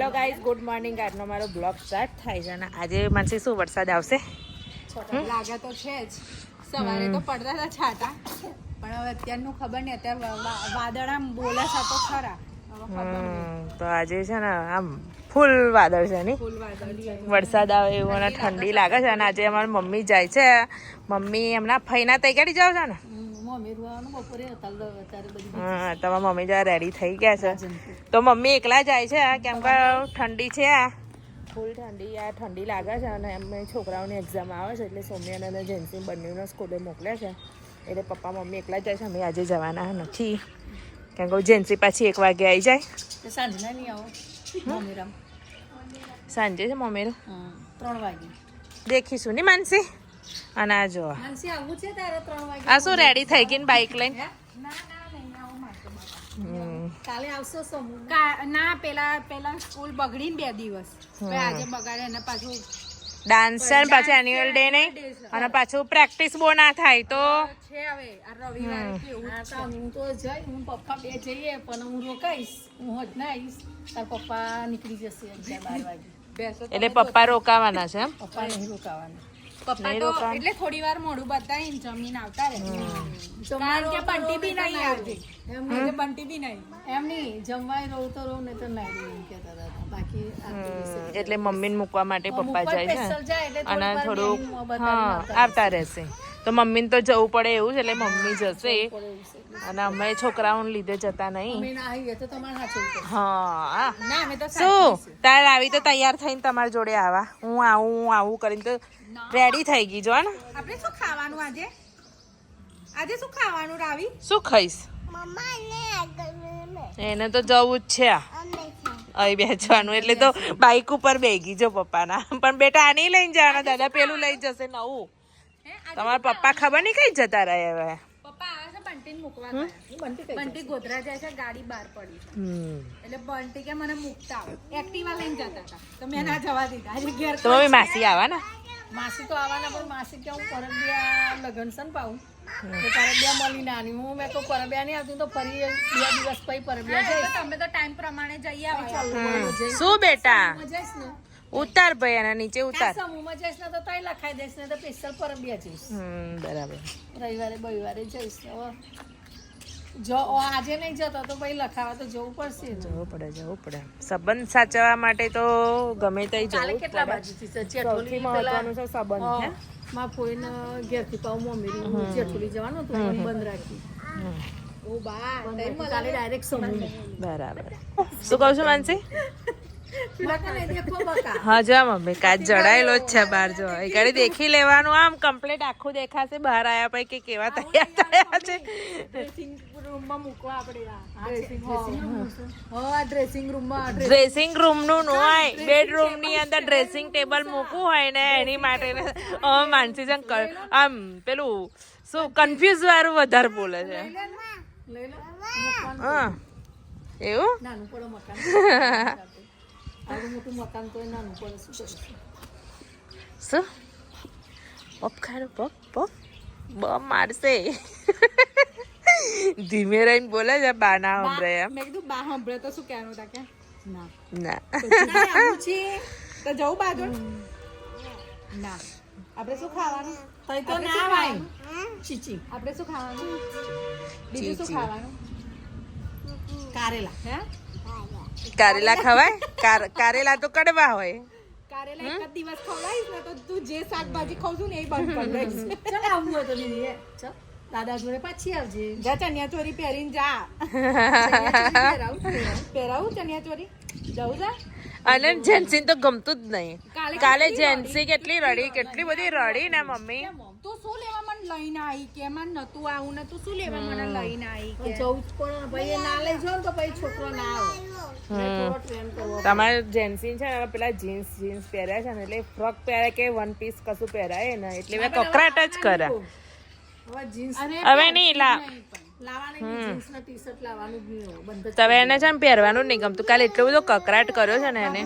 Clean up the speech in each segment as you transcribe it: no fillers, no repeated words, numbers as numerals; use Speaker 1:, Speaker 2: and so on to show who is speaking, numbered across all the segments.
Speaker 1: Hello guys, good morning. આજનો મારો blog start થાય છે અને આજે માનસી શું વરસાદ આવશે?
Speaker 2: લાગે તો છે જ. સવારે તો પડતા હતા છાંટા, પણ હવે અત્યારનું ખબર નહીં. અત્યારે વાદળ આમ બોલે છે તો ખરા.
Speaker 1: તો આજે છે ને આમ ફૂલ વાદળ છે ની, વરસાદ આવે એવું અને ઠંડી લાગે છે. અને આજે અમારી મમ્મી જાય છે. મમ્મી એમના ફઈના તૈયારી જાવ છે ને? હા, તમારા મમ્મી જરા રેડી થઈ ગયા છે. તો મમ્મી એકલા જાય છે કેમ કે ઠંડી છે, ફૂલ ઠંડી. આ ઠંડી લાગે છે અને એમ છોકરાઓની એક્ઝામ આવે છે એટલે સોમ્યાન અને જેન્સી બંનેનો સ્કૂલે મોકલે છે. એટલે પપ્પા મમ્મી એકલા જાય છે. અમે આજે જવાના નથી કેમ કે જેન્સી પાછી 1 વાગે આવી જાય.
Speaker 2: સાંજના નહીં આવો મમ્મીરામ?
Speaker 1: સાંજે છે મમ્મીનું
Speaker 2: 3 વાગે
Speaker 1: દેખીશું ની માનસી. અને આ જો
Speaker 2: માનસી આવું છે તારે 3 વાગે.
Speaker 1: આ શું રેડી થઈ ગઈ ને બાઇક લઈને?
Speaker 2: ના નહીં આવું મારતો. કાલે આવશો સમૂહ ના. પેલા સ્કૂલ બગડી ને 2 દિવસ, આજે બગાડે અને પાછું
Speaker 1: ડાન્સ છે, પાછું એન્યુઅલ ડે નહીં અને પાછું પ્રેક્ટિસ બહુ ના થાય તો
Speaker 2: છે. હવે આ રવિવારે કેવું હું તો જઈ, હું પપ્પા 2 જઈએ, પણ હું રોકાઈશ. હું હોજ ના આવીશ, તાર પપ્પા નીકળી જશે 11-12 વાગે.
Speaker 1: એટલે પપ્પા રોકાવાના છે એમ?
Speaker 2: પપ્પા નહીં રોકાવાના. પપ્પા તો એટલે થોડી વાર મોડું બતાવીને જમીન આવતા રહે. કારણ કે બંટી બી નહીં આવતી. એમ નહીં કે બંટી બી નહીં, એમ નહીં જમવાય રહું તો રહું, નહીં તો નહીં કહેતા હતા. બાકી
Speaker 1: એટલે મમ્મીને મૂકવા માટે પપ્પા જાય છે અને થોડુંક હા આવતા રહેશે. તો મમ્મીને તો જવું પડે એવું છે એટલે મમ્મી જશે અને અમે છોકરાઓને લીધે જતા નહીં. હા, શું તાર આવી તો તૈયાર થઈને તમારી જોડે આવા. હું આવું કરીને તો રેડી થઈ ગઈ. જો ને
Speaker 2: આપણે શું ખાવાનું આજે? આજે શું ખાવાનું રાવી?
Speaker 1: શું ખાઈશ? એને તો જવું જ છે અહીં બેસવાનું. એટલે તો બાઇક ઉપર બેગી જો પપ્પાના. પણ બેટા આ નહીં લઈને જવાના, દાદા પેલું લઈ જશે નવું. તમારા પપ્પા ખબર નહીં કઈ જતા રહે હવે.
Speaker 2: પપ્પા આવે છે બંટીને મૂકવા ગયા. બંટી ગોધરા જાય છે, ગાડી બહાર પડી છે. એટલે બંટી કે મને મૂકતા આવે. એક્ટિવા લઈને જતા હતા તો મેં ના જવા દીધા. આજે ઘેર
Speaker 1: તો મમ્મી માસી આવવાના?
Speaker 2: માસી તો આવવાના, પણ માસી કે હું પરબિયા લગન છે ને પાઉં તો પરબિયા મળી નાની. હું મેં તો પરબિયા નહીં આવતું તો ફરી 2 દિવસ પછી પરબિયા જઈશ. તમે તો ટાઈમ પ્રમાણે જઈ આવજો.
Speaker 1: શું બેટા
Speaker 2: જઈશ ને
Speaker 1: ઉતાર ભાઈ, અને નીચે ઉતાર.
Speaker 2: સમૂહમાં જઈશ ને તો તઈ લખાઈ દઈશ ને તો સ્પેશિયલ પરબિયા જઈશ.
Speaker 1: બરાબર.
Speaker 2: રવિવારે જઈશ. હવે જો આજે નહીં જતો તો ભાઈ લખાવા તો જવું પડશે.
Speaker 1: જવું પડે. સંબંધ સાચવવા માટે તો ગમે તે જવું.
Speaker 2: કેટલા બાજુથી છે?
Speaker 1: સૌથી મહત્વનું છે સંબંધ.
Speaker 2: માં ફોઈને ઘેરથી પાઉં મમ્મી જેઠુલી જવાનું હતું, બંધ રાખી. ઓ બા કાલે ડાયરેક્ટ સમૂહ.
Speaker 1: બરાબર. શું કહું છું માનસી? હા જા મમ્મી, કાચ જડાયેલો જ છે બહાર. જો એ ગાડી દેખી લેવાનું, આમ કમ્પ્લીટ આખું દેખાશે બહાર આવ્યા પછી કે કેવા તૈયાર થયા છે. ડ્રેસિંગ રૂમ નું નો હોય, બેડરૂમ ની અંદર ડ્રેસિંગ ટેબલ મૂકવું હોય ને એની માટે માનસી જન આમ પેલું શું કન્ફ્યુઝ વાળું વધારે બોલે છે. હા એવું
Speaker 2: નાનું પડો મકાન. મોટું મકાન તો નાનું પડે.
Speaker 1: શું પપ ખાડો પપ બમ મારશે. ધીમે રહીને બોલે છે, બા ના સાંભળે એમ.
Speaker 2: મેં કીધું બા સાંભળે તો શું કહેવાનું હતા કે
Speaker 1: ના
Speaker 2: તો જવું બાજુ ના. આપણે શું ખાવાનું? તો ના ભાઈ ચીચી. આપણે શું ખાવાનું? બીજું શું ખાવાનું? કારેલા. હે
Speaker 1: કારેલા ખવાય? કારેલા તો કડવા હોય.
Speaker 2: કારેલા એક જ દિવસ ખવડાવીશ ને તો તું જે શાકભાજી ખાવ છું ને એ બંધ કરી દઈશ. ચાલ આવું હોય તો દીદી ચાલ દાદા જોડે પાછી આવજે. જા ચણિયા ચોરી પહેરીને જા. પહેરાવું ચણિયા ચોરી જવું જા.
Speaker 1: અને જેન્સી તો ગમતું જ નહીં. કાલે જેન્સી કેટલી બધી રડી ને મમ્મી.
Speaker 2: તું શું લેવા મને લઈને આવી કે મને નતું આવું ને તું શું લેવા મને લઈને આવી કે જવું પણ ભાઈ ના લઈ જાવ તો ભાઈ છોકરો ના આવે.
Speaker 1: તમારે જેન્સી છે ને પેલા જીન્સ પહેર્યા છે ને એટલે ફ્રોક પહેરે કે વન પીસ કશું પહેરાય ને એટલે મેં કકરાટ જ કરે. હવે નહીં તમે એને છે ને પહેરવાનું નહીં ગમતું. કાલે એટલો બધો કકરાટ કર્યો છે ને એને.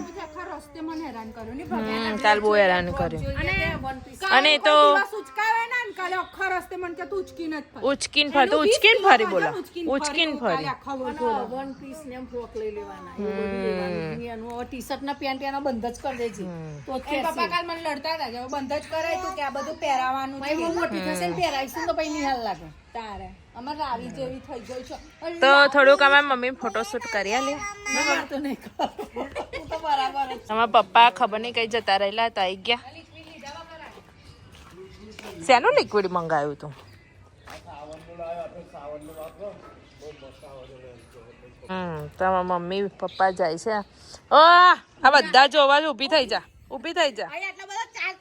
Speaker 1: કાલ બહુ હેરાન કર્યું. અને તો
Speaker 2: કાલે આખા રસ્તે મને કે તું ઉચકીને જ ફરી.
Speaker 1: ઉચકીન ફરતું ઉચકીન ફરી બોલો ઉચકીન ફરી
Speaker 2: વન પીસ ને એમ ફ્રોક લઈ લેવાના એવું બધું લેવાનું. એનું ટી-શર્ટ ના પેન્ટ એના બંધ જ કરી દેજે તો પપ્પા કાલ મને લડતા હતા કે બંધ જ કરાય તું કે આ બધું પહેરાવાનું છે. બહુ મોટી થશે ને પહેરાઈશું તો પછી નિહાલ લાગે તારે. અમાર રાવી જેવી થઈ ગઈ છે
Speaker 1: તો થોડુંક અમારા મમ્મી ફોટોશૂટ કરી લે.
Speaker 2: મારે તો નહીં કરું. હું તો બરાબર જ.
Speaker 1: અમારા પપ્પા ખબર નહીં કઈ જતા રહેલા તો આવી ગયા. શેનું લિક્વિડ મંગાવ્યું તું? તમારા મમ્મી પપ્પા જાય છે. ઓ આ બધા જોવા જ ઊભી થઈ જા ઊભી થઈ જા.
Speaker 2: આટલા બધા ચાર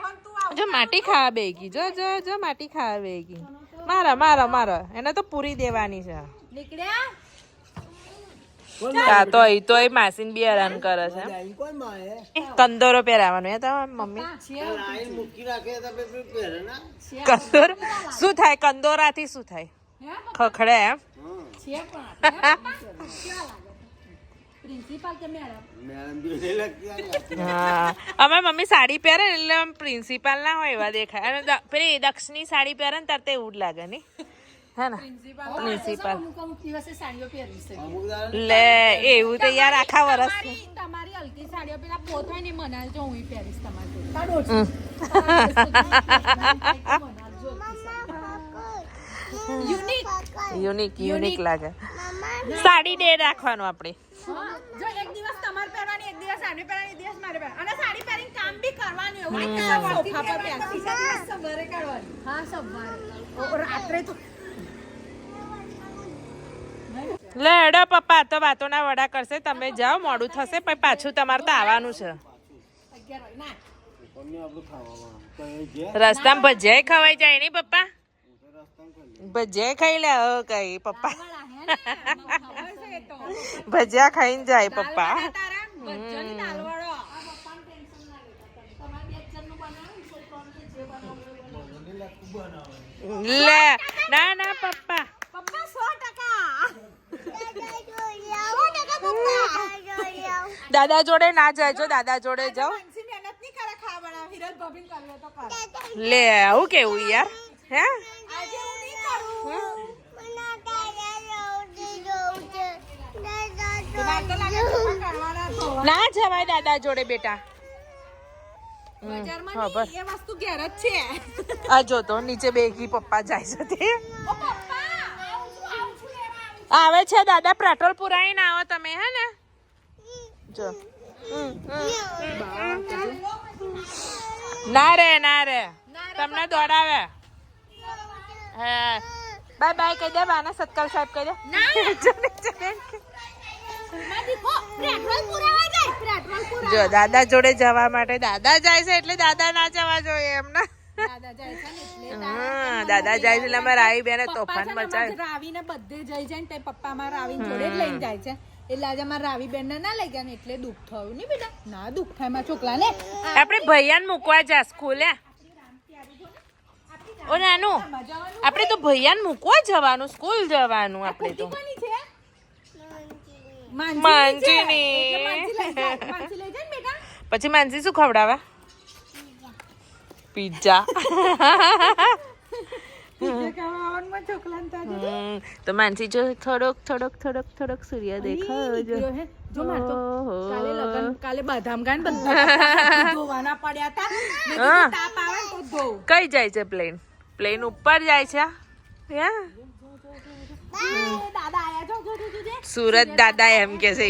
Speaker 2: પણ તું આવ.
Speaker 1: જો માટી ખાવા બેગી જો જો જો માટી ખાવા બેગી. મારા એને તો પૂરી દેવાની છે.
Speaker 2: નીકળ્યા
Speaker 1: તો એ માસીન બી હેરાન કરે છે. કંદોરો પહેરાવાનો હે તમારા મમ્મી? કંદોરો શું થાય? કંદોરાથી શું થાય? ખખડે એમ?
Speaker 2: પ્રિન્સિપાલ કે મેડમ?
Speaker 1: હા અમારી મમ્મી સાડી પહેરે એટલે પ્રિન્સિપાલ ના હોય એવા દેખાય. અને પેલી દક્ષની સાડી પહેરે ને ત્યારે એવું જ લાગે નહીં હે ને? પ્રિન્સિપાલ
Speaker 2: અમુક દિવસે સાડીઓ પહેરી છે.
Speaker 1: લે એવું તો યાર આખા વર્ષ
Speaker 2: તમારી હલકી સાડીઓ પેલા પોત હોય ને મનાલ જો હું પહેરીશ તમારી.
Speaker 1: યુનિક લાગે. સાડી ડે રાખવાનું આપણે.
Speaker 2: જો એક દિવસ તમારે પહેરવાની, એક દિવસ સાડી પહેરવાની, એક દિવસ મારે પહેરવાની. અને સાડી પહેરીને કામ બી કરવાનું એવું. સોફા પર બેસી સવારે કરવાની. હા સવારે રાત્રે તો
Speaker 1: લે એડો પપ્પા તો વાતોના વડા કરશે. તમે જાઓ મોડું થશે પછી પાછું તમારે તો આવવાનું છે. રસ્તામાં ભજીયા ખવાઈ જાય નહીં પપ્પા? ભજીયા ખાઈ લે કઈ પપ્પા. ભજીયા ખાઈને જાય પપ્પા. લે ના પપ્પા દાદા જોડે ના જાય. જો દાદા જોડે જાઓ. લે આવું કેવું યાર હે? ના જવાય દાદા જોડે બેટા. આ જો તો નીચે બેગી પપ્પા જાય છે તે આવે છે. દાદા પેટ્રોલ પુરાઈને આવો તમે હે ને? જો ના રે તમને દોડાવે. હા બાય કહી દે. બાના સત્કાર સાહેબ કહી દે. જો દાદા જોડે જવા માટે દાદા જાય છે એટલે દાદા ના જવા જોઈએ એમના. દાદા જાય છે એટલે અમારે રાવી બેને તોફાન મચાવે.
Speaker 2: રાવી ને બધે જઈ જાય ને તે પપ્પા મારા રાવી જોડે જ લઈને જાય છે. એટલે આજે મારા રાવી બેન ને ના લઈ ગયા ને એટલે દુઃખ થયું નહીં બેટા. ના દુઃખ થાય મારા છોકરા ને.
Speaker 1: આપણે ભૈયાને મૂકવા જા સ્કૂલે. ઓ નાનું આપણે તો ભૈયાને મૂકવા જવાનું સ્કૂલ જવાનું. આપણે તો પછી માનસી શું ખવડાવે? પિઝા. તો માનસી જો થોડોક સૂર્ય દેખાય.
Speaker 2: કાલે બદામ ગાન બધા ધોવાના પડ્યા હતા. તાપ આવે તો ધોવ.
Speaker 1: કઈ જાય છે પ્લેન? પ્લેન ઉપર જાય છે. સુરત દાદા એમ કે છે.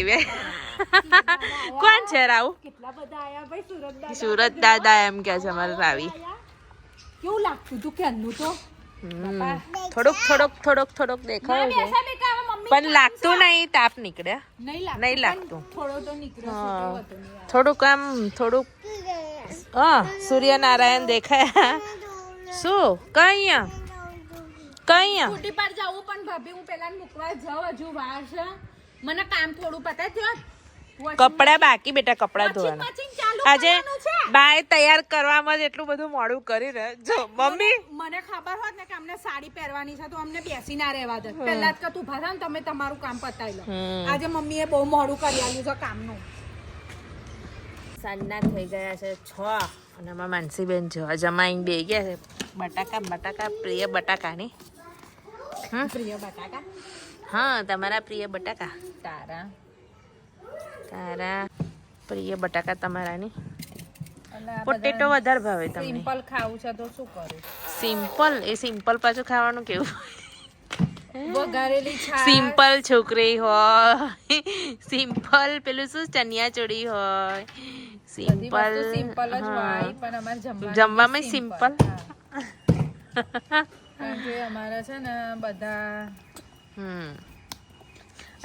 Speaker 1: કોણ છે રાવ?
Speaker 2: કેટલા બધા આયા ભાઈ સુરત દાદા.
Speaker 1: સુરત દાદા એમ કે છે અમારે રાવી.
Speaker 2: કેવું લાગતું તું કેનું તો?
Speaker 1: થોડોક દેખાય છે પણ લાગતું નહીં. તાપ નીકળે નહીં લાગતું. થોડુંક આમ થોડુંક સૂર્યનારાયણ દેખાય. શું કઈ
Speaker 2: સ્કૂટી પર જવું પણ ભાભી હું પેલા મૂકવા જાઉં. હજુ વાર છે. મને કામ થોડું પતાય થયો.
Speaker 1: કપડા બાકી બેટા. કપડા ધોવાના આજે બાય તૈયાર કરવામાં જ એટલું બધું મોડું કરી રહે. જો મમ્મી
Speaker 2: મને ખબર હોત ને કે અમને સાડી પહેરવાની છે તો અમને બેસી ના રહેવા દે. પહેલા જ કે તું ભાષા ને તમે તમારું કામ પતાવી લો. આજે મમ્મીએ બહુ મોડું કરી આલ્યું છે કામનું.
Speaker 1: સાંજના થઈ ગયા છે 6 અને અમારા માનસીબેન જમાઈને બે ગયા છે. બટાકા પ્રિય બટાકાની.
Speaker 2: પ્રિય બટાકા
Speaker 1: હા, તમારા પ્રિય બટાકા.
Speaker 2: તારા
Speaker 1: પ્રિય બટાકા તમારાની. પોટેટો વધારે ભાવે તમને?
Speaker 2: સિમ્પલ ખાવું છે તો શું કરું?
Speaker 1: સિમ્પલ પાછું ખાવાનું કેવું?
Speaker 2: વઘારેલી છાશ.
Speaker 1: સિમ્પલ છોકરી હોય, સિમ્પલ પેલું શું ચણિયા ચોળી હોય, સિમ્પલ
Speaker 2: સિમ્પલ જ હોય પણ અમારે
Speaker 1: જમવામાં સિમ્પલ.
Speaker 2: કારણ કે અમારા છે ને બધા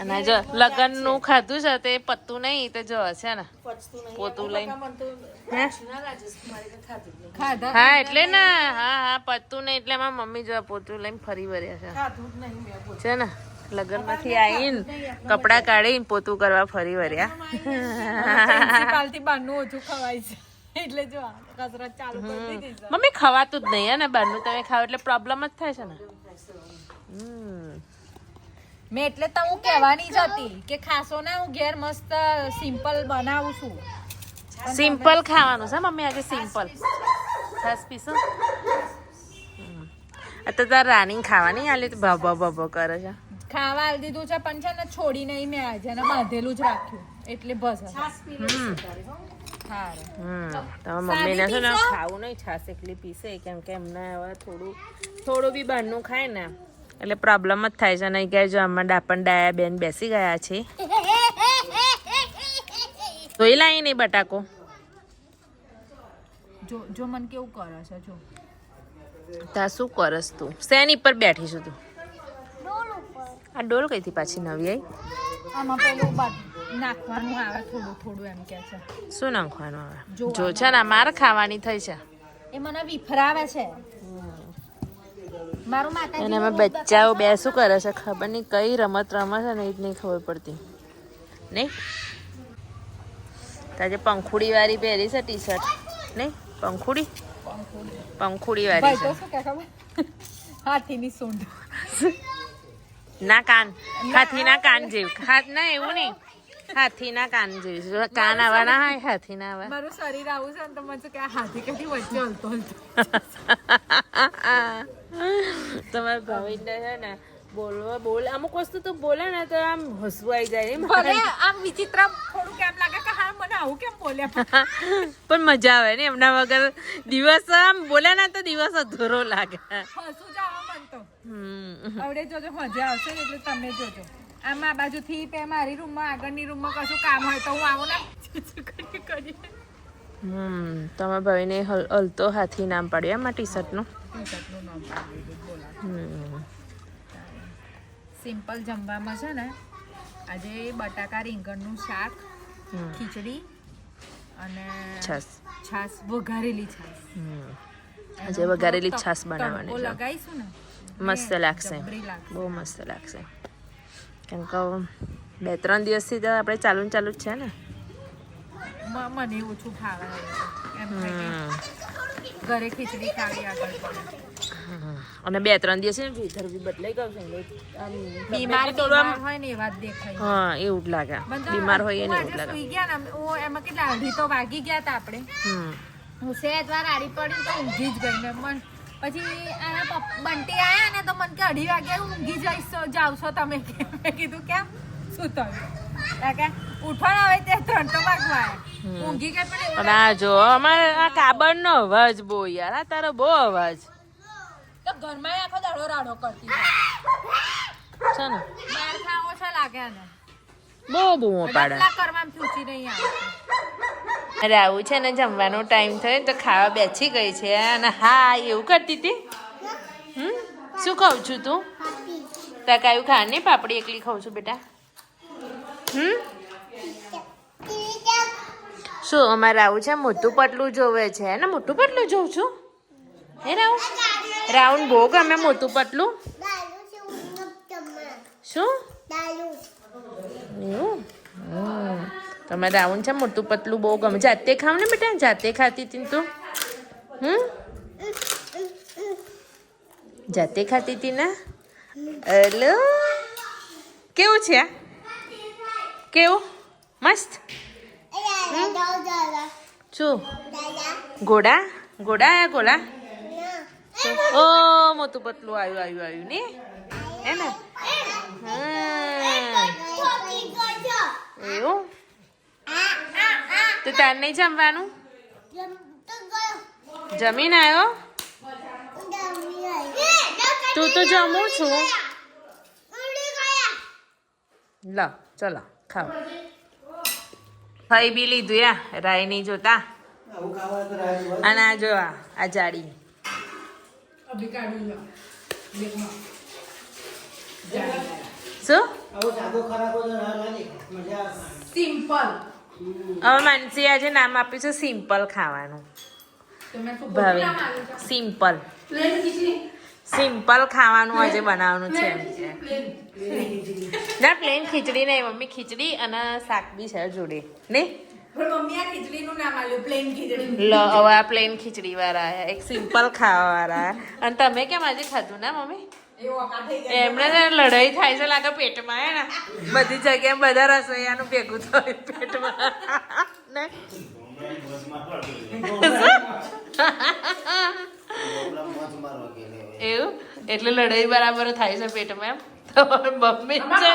Speaker 1: અને જો લગન નું ખાધું છે તે પત્તું નહીં તો જો છે ને પોતું લઈને હા એટલે ને હા પત્તું નહીં એટલે મારા મમ્મી જો પોતું લઈને ફરી વળ્યા છે ને લગન માંથી આવીને કપડા કાઢીને પોતું કરવા ફરી વળ્યા.
Speaker 2: પ્રિન્સિપાલથી બહારનું ઓછું ખવાય છે એટલે જો કસરત ચાલુ કરી દીધી છે.
Speaker 1: મમ્મી ખવાતું જ નહીં હે ને બહારનું તમે ખાવ એટલે પ્રોબ્લેમ જ થાય છે ને.
Speaker 2: મેં એટલે તો હું કહેવાની જ હતી કે ખાસો ના હું ઘેર મસ્ત સિમ્પલ બનાવું છું.
Speaker 1: સિમ્પલ ખાવાનું છે મમ્મી આજે સિમ્પલ છાસ પીશું. આ તો તાર રાની ખાવાની આલે તો ભભ કરે છે.
Speaker 2: ખાવા આવી દીધું છે પણ છે ને છોડી નહીં મેં આજે એને બાંધેલું જ રાખ્યું એટલે બસ.
Speaker 1: તમારા મમ્મીને છે ને ખાવું નહીં છાસ એકલી પીશે કેમ કે એમને હવે થોડું બી બહારનું ખાય ને એટલે પ્રોબ્લેમ જ થાય છે. નહીં કે જો આમાં ડાયા બેન બેસી ગયા છે. ધોઈ લાવી નહીં બટાકો.
Speaker 2: જો મને કેવું કરે છે જો.
Speaker 1: તા શું કરસ તું? શેની પર બેઠી છું તું? આ ડોલ કઈથી પાછી નવી આવી?
Speaker 2: આમાં પેલું નાખવાનું આવે થોડું એમ કે છે.
Speaker 1: શું નાખવાનું આવે? જો છે ને મારે ખાવાની થઈ છે.
Speaker 2: એ મને વિફરાવે છે. મારું માતા
Speaker 1: અને એમાં બચ્ચાઓ બે શું કરે છે ખબર નહીં કઈ રમત રમે છે ને એ જ નહીં ખબર પડતી નહીં. તાજે પંખુડી વાળી પહેરી છે ટી શર્ટ નહીં? પંખુડી વાળી છે.
Speaker 2: હાથીની સૂંઢ
Speaker 1: ના કાન હાથીના કાન જેવું ના એવું નહીં હાથીના કાન જેવું કાન આવવાના હોય હાથીના આવા.
Speaker 2: મારું શરીર આવું છે ને તો મને કે હાથી કદી વચ્ચે હલતો
Speaker 1: તમારા ભાવિને છે ને બોલ અમુક વસ્તુ તો બોલે ને તો આમ હસવું આવી જાય.
Speaker 2: ભલે આમ વિચિત્ર થોડું કેમ લાગે કે હા મને આવું કેમ બોલ્યા
Speaker 1: પણ મજા આવે ને એમના વગર દિવસ આમ બોલે ને તો દિવસ અધૂરો લાગે.
Speaker 2: હસવું જ આવે મન તો. હવે જોજો મજા આવશે એટલે તમે જોજો. આમ આ બાજુથી પે મારી રૂમમાં આગળની રૂમમાં કશું કામ હોય તો હું આવું ને કરી.
Speaker 1: તમારા ભાઈને હલતો હાથી નામ પાડ્યું એમ આ ટી શર્ટનું.
Speaker 2: સિમ્પલ જમવામાં છે ને આજે બટાકા રીંગણનું શાક, ખીચડી અને છાસ વઘારેલી છાસ.
Speaker 1: આજે વઘારેલી છાસ બનાવવાની છે.
Speaker 2: લગાઈશું ને
Speaker 1: મસ્ત લાગશે, બહુ મસ્ત લાગશે. કેમ કે 2-3 દિવસથી તો આપણે ચાલુ જ છે ને.
Speaker 2: મને ઓછું ખાવા એમ ઘરે ખીચડી ખાવી આગળ પડે.
Speaker 1: અને 2-3 દિવસ વેધર બી બદલાઈ ગયું છે.
Speaker 2: બીમાર હોય ને એ વાત દેખાય.
Speaker 1: હા એવું જ લાગે બીમાર હોય ને એવું જ લાગે.
Speaker 2: સુઈ ગયા ને એમાં કેટલા 2:30 તો વાગી ગયા હતા આપણે. હું સેજ વાર આડી પડી તો ઊંઘી જ ગઈ ને મન પછી આના બંટી આયા ને તો મને કે 2:30 વાગે ઊંઘી જાવ છો તમે. મેં કીધું કેમ શું થયું? કે ઉઠો ને હવે તે 3 તો વાગવા આવ્યા ઊંઘી ગઈ. પણ
Speaker 1: આ જો અમારે આ કાબરનો અવાજ બહુ યાર આ તારો બહુ અવાજ
Speaker 2: તો ઘરમાં આખો દાડો રાડો કરતી
Speaker 1: છે ને.
Speaker 2: બહાર ખાવો છે લાગે ને
Speaker 1: બહુ બૂમો પાડે.
Speaker 2: કરવામાં પૂછી નહીં આવતી.
Speaker 1: અરે આવું છે ને જમવાનો ટાઈમ થયો તો ખાવા બેસી ગઈ છે અને હા એવું કરતી હતી. શું ખાઉં છું તું? ત્યાં કાયું ખા નહીં પાપડી એકલી ખાઉં છું બેટા. શું અમારે આવું છે મોટું પતલું જોવે છે ને મોટું પતલું જોઉં છું હે રાઉન્ડ બહુ ગમે મોટું પતલું. શું એવું? તમારે રાઉન્ડ છે મોટું પતલું બહુ ગમે. જાતે ખાવ ને બેટા જાતે ખાતી હતી તું. જાતે ખાતી હતી ને. હેલો કેવું છે કેવું મસ્ત. શું ઘોડા આયા ઘોડા? તો ઓ મોટું પતલું આવ્યું ને હે ને એવું તો તાર નહીં જમવાનું જમીન આવ્યો તું તો જમું છું લો ચલો ખાવ ખાઈ બી લીધું યા રાય નહીં જોતા અને આ જો આ જાડી શું
Speaker 2: સિમ્પલ
Speaker 1: હવે માનસી આજે નામ આપ્યું છે સિમ્પલ ખાવાનું ભાવે સિમ્પલ સિમ્પલ ખાવાનું આજે બનાવવાનું છે એમ કે ના પ્લેન ખીચડી નહીં મમ્મી ખીચડી અને શાક બી છે જોડે ને લો હવે આ પ્લેન ખીચડી વાળા આયા એક સિમ્પલ ખાવા વાળા આયા. અને તમે કેમ આજે ખાધું ના મમ્મી એમને લડાઈ થાય છે લાગે પેટમાં હે ને બધી જગ્યાએ બધા રસોઈયાનું ભેગું થયું પેટમાં ને એવું એટલે લડાઈ બરાબર થાય છે પેટમાં એમ તો મમ્મી છે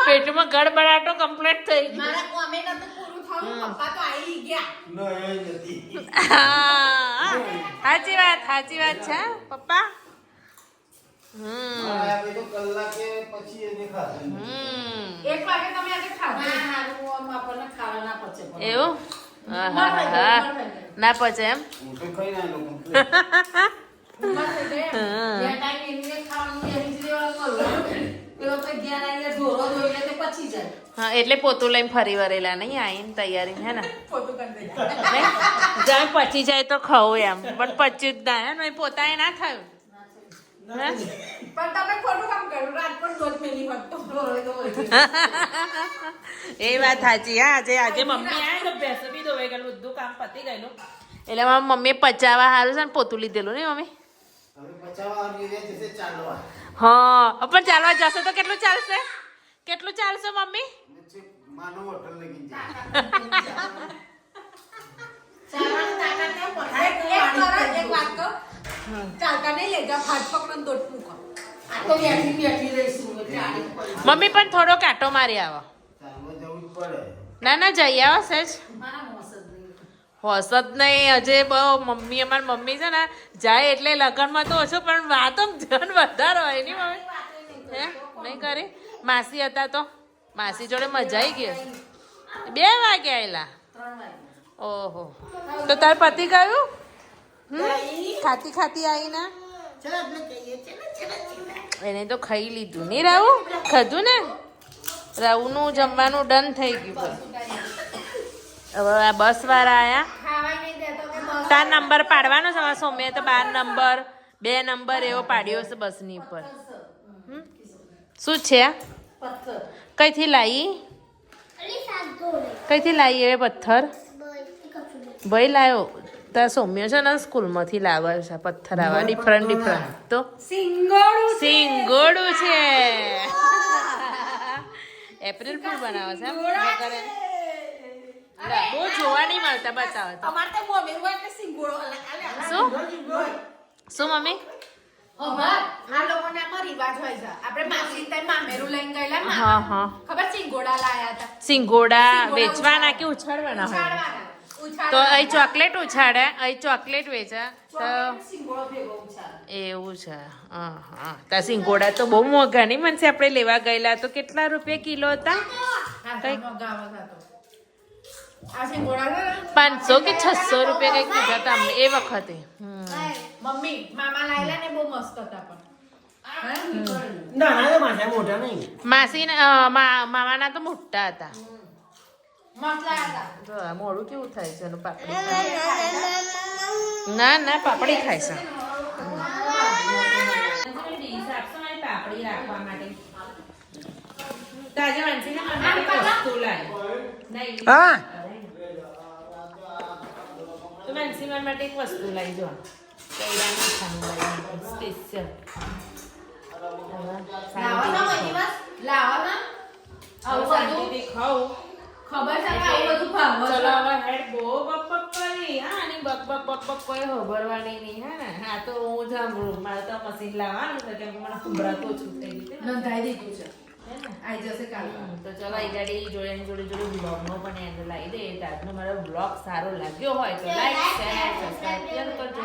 Speaker 1: પેટમાં ગડબડાટો કમ્પ્લીટ થઈ સાચી વાત છે પપ્પા એવું ના પચે એમ હા એટલે પોતું લઈને ફરી વરેલા નહીં આવીને તૈયારી હે ને જ્યાં પચી જાય તો ખાવું એમ પણ પચ્યું જ ના હે પોતાએ ના થયું એ વાત સાચી હા આજે મમ્મી આયા તો ભેંસો બી ધોવાઈ ગયેલું બધું કામ પતી ગયેલું એટલે મારી મમ્મીએ પચાવવા સારું છે ને પોતું લીધેલું ને મમ્મી હા પણ ચાલવા જશે તો કેટલું ચાલશે મમ્મી મમ્મી પણ થોડો કાંટો મારી આવો ના જઈ આવો સેજ હોશ જ નહીં હજે બહુ મમ્મી અમારી મમ્મી છે ને જાય એટલે લગ્નમાં તો ઓછો પણ વાતો ધન વધારે હોય નહીં મમ્મી હે નહીં કરી માસી હતા તો માસી જોડે મજા આવી ગઈ 2 વાગે આવેલા ઓહો તો તાર પતિ ગયું ખાતી આવીને એને તો ખાઈ લીધું નહીં રાવું ખાધું ને રાવુંનું જમવાનું ડન થઈ ગયું હવે આ બસ વાળા આયા તાર નંબર પાડવાનો છે સોમ્ય તો 12 નંબર 2 નંબર એવો પાડ્યો છે બસની ઉપર શું છે કઈથી લાવી એ પથ્થર ભાઈ લાવ્યો તાર સોમ્ય છે ને સ્કૂલમાંથી લાવે છે પથ્થર આવા ડિફરન્ટ તો સિંગોડું છે એપ્રિલ ફૂલ બનાવે છે બહુ જોવા નહીં મળતા બતાવો શું મમ્મી સિંગોડા વેચવાના કે ઉછાળવાના હોય તો અહીં ચોકલેટ ઉછાળે અહીં ચોકલેટ વેચે તો એવું છે હા તા સિંગોડા તો બહુ મોંઘા નહીં મનસે આપણે લેવા ગયેલા તો કેટલા રૂપિયા કિલો હતા 500 કે 600 રૂપિયા કઈક કીધા હતા અમને એ વખતે
Speaker 2: મમ્મી મામા લાયલા ને બહુ મસ્ત હતા પણ
Speaker 1: માસી મામાના તો મોટા હતા મોડું કેવું થાય છે એનું પાપડી ના પાપડી ખાય છે પાપડી રાખવા માટે તાજે વાંચીને વસ્તુ લાવી હા તો મેન્સીમન માટે એક વસ્તુ લાવી જો કૈડાનું ખાનું લાવી સ્પેશિયલ શાંતિથી ખાઉં
Speaker 2: ખબર છે આવું બધું ભાવ
Speaker 1: ચલો હવે હેડ બહુ બકબક કરી હા અને બકબક બક બક બક કોઈ હોભરવાની નહીં હે ને હા તો હું સાંભળું મારે તો મશીન લાવવાનું છે કેમ કે મને સંભળાતું ઓછું થઈ ગયું છે
Speaker 2: નોંધાઈ દીધું છે આઈ જશે કાલ
Speaker 1: તો ચલો આ ગાડી જોડે બ્લોગનો પણ એન્ડ લાવી દે આજનો મારો બ્લોગ સારો લાગ્યો હોય તો લાઈક શેર સબસ્ક્રાઇબ કરજો